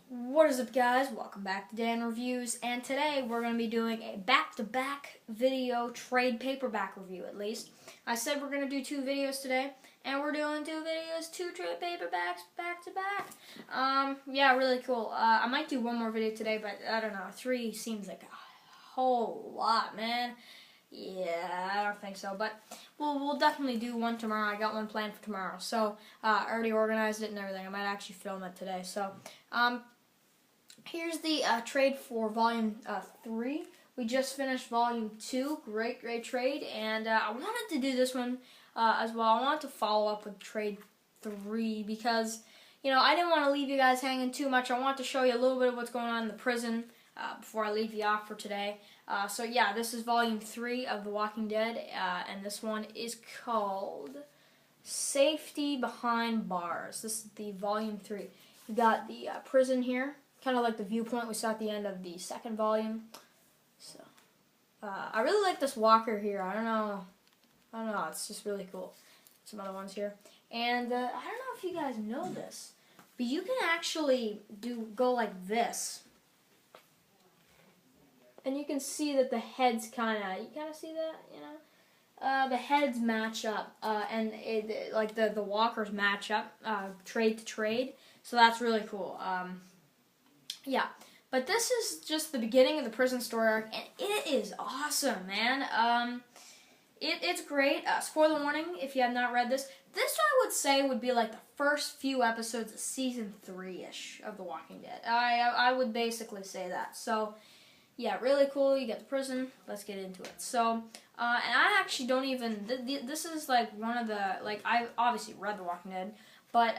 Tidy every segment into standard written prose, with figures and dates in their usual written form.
What is up, guys? Welcome back to Dan Reviews, and today we're going to be doing a back-to-back video trade paperback review, at least. I said we're going to do 2 videos today, and we're doing 2 videos, 2 trade paperbacks back-to-back. Yeah, really cool. I might do 1 more video today, but I don't know, 3 seems like a whole lot, man. Yeah, I don't think so, but we'll definitely do 1 tomorrow. I got 1 planned for tomorrow, so I already organized it and everything. I might actually film it today, so here's the trade for Volume 3. We just finished Volume 2. Great trade. And I wanted to do this one as well. I wanted to follow up with Trade 3 because, you know, I didn't want to leave you guys hanging too much. I wanted to show you a little bit of what's going on in the prison before I leave you off for today. So, yeah, this is Volume 3 of The Walking Dead. And this one is called Safety Behind Bars. This is the Volume 3. You got the prison here. Kind of like the viewpoint we saw at the end of the 2nd volume. So, I really like this walker here. I don't know. It's just really cool. Some other ones here, and I don't know if you guys know this, but you can actually go like this, and you can see that the heads you kind of see that, you know. The heads match up, and like the walkers match up, trade to trade. So that's really cool. Yeah, but this is just the beginning of the prison story arc, and it is awesome, man. It's great. Spoiler warning, if you have not read this. This, I would say, would be like the first few episodes of Season 3-ish of The Walking Dead. I would basically say that. So, yeah, really cool. You get the prison. Let's get into it. So, and I actually don't even, this is like one of the, like, I obviously read The Walking Dead, but,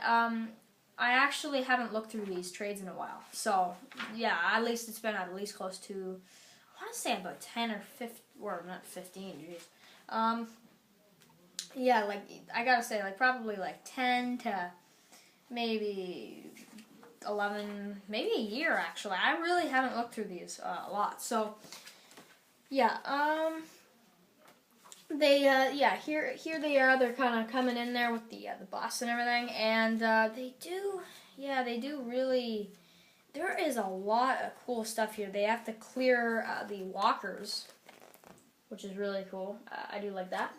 I actually haven't looked through these trades in a while. So, yeah, at least it's been at least close to, I want to say about 10 or 15, or not 15, jeez. Yeah, like, I gotta say, like, probably like 10 to maybe 11, maybe a year, actually. I really haven't looked through these a lot. So, yeah, yeah, here they are. They're kind of coming in there with the bus and everything, and they do really. There is a lot of cool stuff here. They have to clear the walkers, which is really cool. I do like that.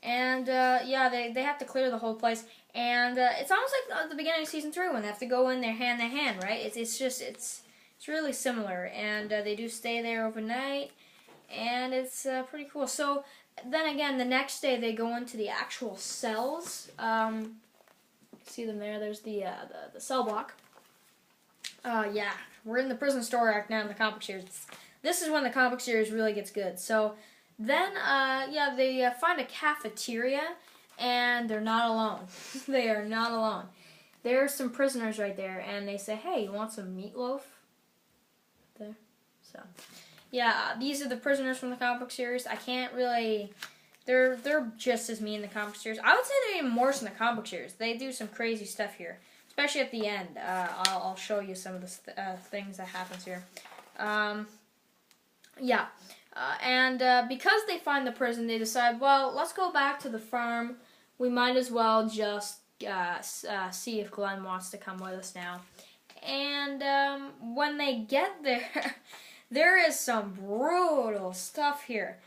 And yeah, they have to clear the whole place, and it's almost like at the beginning of Season 3 when they have to go in there hand to hand, right? It's really similar, and they do stay there overnight. And it's pretty cool. So then again, the next day they go into the actual cells. See them there. There's the cell block. Yeah, we're in the prison story arc now in the comic series. This is when the comic series really gets good. So then, yeah, they find a cafeteria, and they're not alone. They are not alone. There's some prisoners right there, and they say, "Hey, you want some meatloaf?" There. So. Yeah, these are the prisoners from the comic book series. I can't really. They're just as mean in the comic book series. I would say they're even worse in the comic book series. They do some crazy stuff here, especially at the end. I'll show you some of the things that happens here. Yeah, and because they find the prison, they decide, well, let's go back to the farm. We might as well just see if Glenn wants to come with us now. And when they get there. There is some brutal stuff here,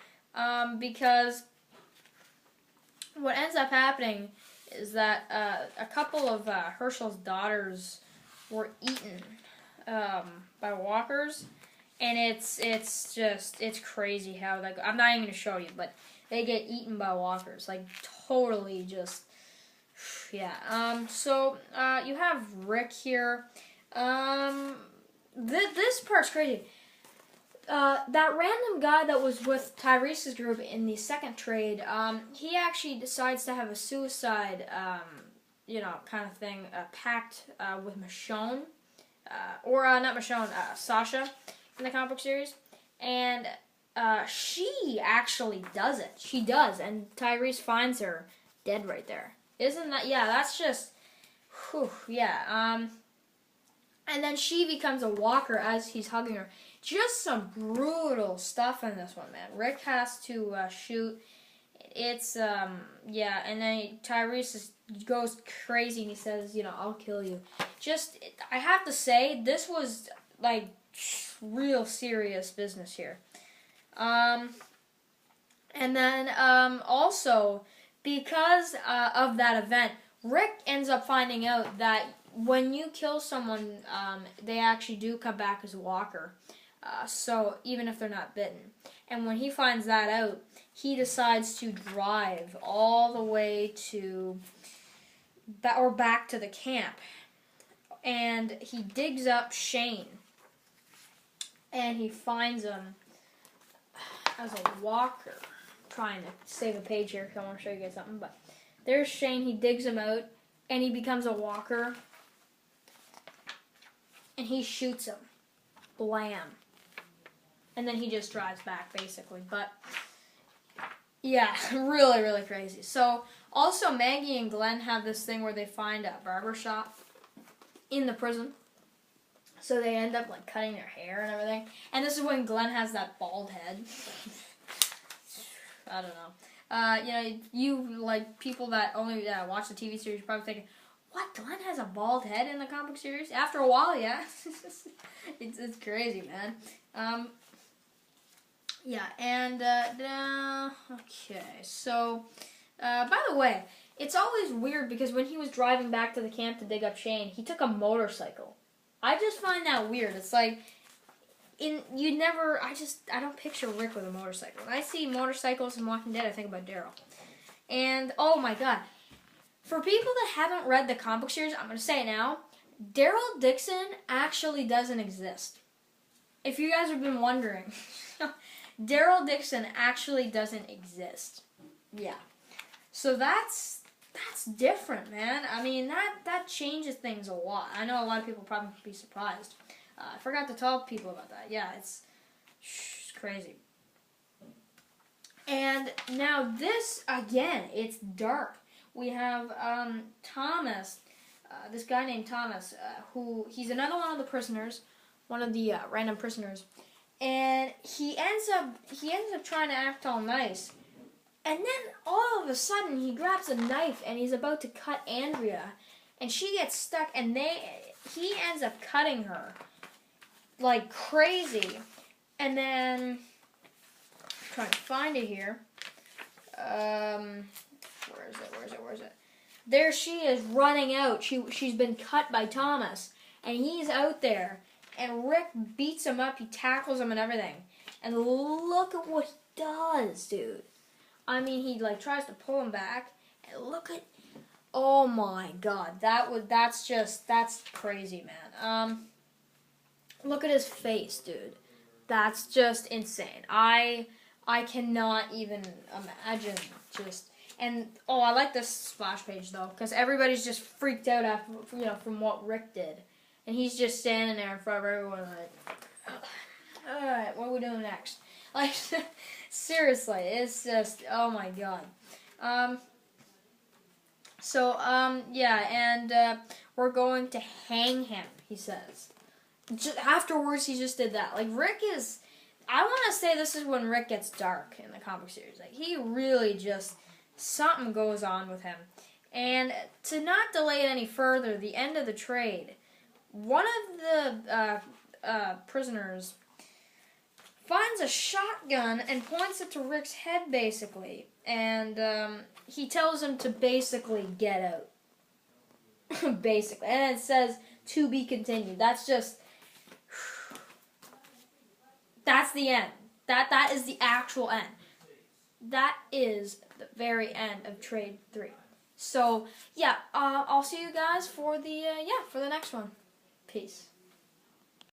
because what ends up happening is that a couple of Herschel's daughters were eaten by walkers, and it's crazy how that goes. I'm not even going to show you, but they get eaten by walkers, like totally just, yeah. So you have Rick here. This part's crazy. That random guy that was with Tyrese's group in the 2nd trade, he actually decides to have a suicide, you know, kind of thing, pact with Michonne, or not Michonne, Sasha in the comic book series, and she actually does it. She does, and Tyrese finds her dead right there. Isn't that, yeah, that's just, whew, yeah, and then she becomes a walker as he's hugging her. Just some brutal stuff in this one, man. Rick has to shoot. It's, yeah, and then Tyrese is goes crazy and he says, you know, I'll kill you. I have to say, this was like real serious business here. And then also, because of that event, Rick ends up finding out that when you kill someone, they actually do come back as a walker. So even if they're not bitten. And when he finds that out, he decides to drive all the way to back to the camp. And he digs up Shane. And he finds him as a walker. I'm trying to save a page here because I want to show you guys something. But there's Shane. He digs him out. And he becomes a walker. And he shoots him. Blam. And then he just drives back, basically. But, yeah, really, really crazy. So, also, Maggie and Glenn have this thing where they find a barber shop in the prison. So they end up, like, cutting their hair and everything. And this is when Glenn has that bald head. I don't know. You know, you, like, people that only watch the TV series are probably thinking, what, Glenn has a bald head in the comic series? After a while, yeah. It's crazy, man. Yeah, and, okay, so, by the way, it's always weird because when he was driving back to the camp to dig up Shane, he took a motorcycle. I just find that weird. It's like, I don't picture Rick with a motorcycle. When I see motorcycles in Walking Dead, I think about Daryl. And, oh my god, for people that haven't read the comic series, I'm going to say it now, Daryl Dixon actually doesn't exist. If you guys have been wondering, Daryl Dixon actually doesn't exist. Yeah. So that's different, man. I mean, that changes things a lot. I know a lot of people probably be surprised. I forgot to tell people about that. Yeah, it's crazy. And now this, again, it's dark. We have Thomas, this guy named Thomas, he's another one of the prisoners, one of the random prisoners. And he ends up trying to act all nice. And then all of a sudden he grabs a knife and he's about to cut Andrea. And she gets stuck and he ends up cutting her like crazy. And then I'm trying to find it here. Where is it? There she is running out. She's been cut by Thomas. And he's out there. And Rick beats him up, he tackles him and everything. And look at what he does, dude. I mean, he like tries to pull him back. And look at, oh my god, that's crazy, man. Look at his face, dude. That's just insane. I cannot even imagine and I like this splash page though, because everybody's just freaked out after, from what Rick did. And he's just standing there in front of everyone like, alright, what are we doing next? Like, seriously, it's just, oh my god. Yeah, and we're going to hang him, he says. Afterwards, he just did that. Like, Rick is, I want to say this is when Rick gets dark in the comic series. Like, he really just, something goes on with him. And to not delay it any further, the end of the trade, one of the prisoners finds a shotgun and points it to Rick's head, basically. And he tells him to basically get out. Basically. And it says, to be continued. That's just, that's the end. That is the actual end. That is the very end of Trade 3. So, yeah, I'll see you guys for the next one. Peace.